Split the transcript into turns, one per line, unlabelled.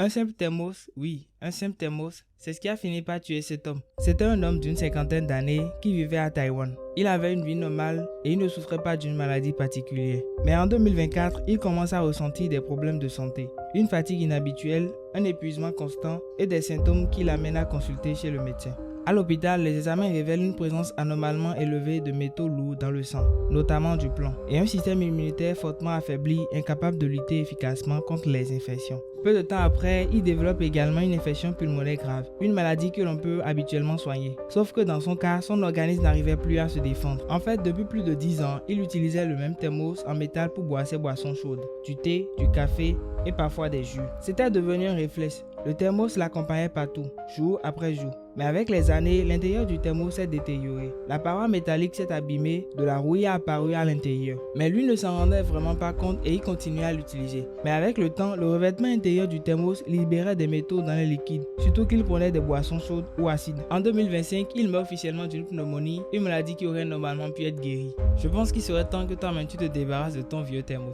Un simple thermos, oui, un simple thermos, c'est ce qui a fini par tuer cet homme. C'était un homme d'une cinquantaine d'années qui vivait à Taïwan. Il avait une vie normale et il ne souffrait pas d'une maladie particulière. Mais en 2024, il commence à ressentir des problèmes de santé, une fatigue inhabituelle, un épuisement constant et des symptômes qui l'amènent à consulter chez le médecin. À l'hôpital, les examens révèlent une présence anormalement élevée de métaux lourds dans le sang, notamment du plomb, et un système immunitaire fortement affaibli, incapable de lutter efficacement contre les infections. Peu de temps après, il développe également une infection pulmonaire grave, une maladie que l'on peut habituellement soigner. Sauf que dans son cas, son organisme n'arrivait plus à se défendre. En fait, depuis plus de 10 ans, il utilisait le même thermos en métal pour boire ses boissons chaudes, du thé, du café et parfois des jus. C'était devenu un réflexe. Le thermos l'accompagnait partout, jour après jour. Mais avec les années, l'intérieur du thermos s'est détérioré. La paroi métallique s'est abîmée, de la rouille a apparu à l'intérieur. Mais lui ne s'en rendait vraiment pas compte et il continuait à l'utiliser. Mais avec le temps, le revêtement intérieur du thermos libérait des métaux dans les liquides, surtout qu'il prenait des boissons chaudes ou acides. En 2025, il meurt officiellement d'une pneumonie, une maladie qui aurait normalement pu être guérie. Je pense qu'il serait temps que toi-même tu te débarrasses de ton vieux thermos.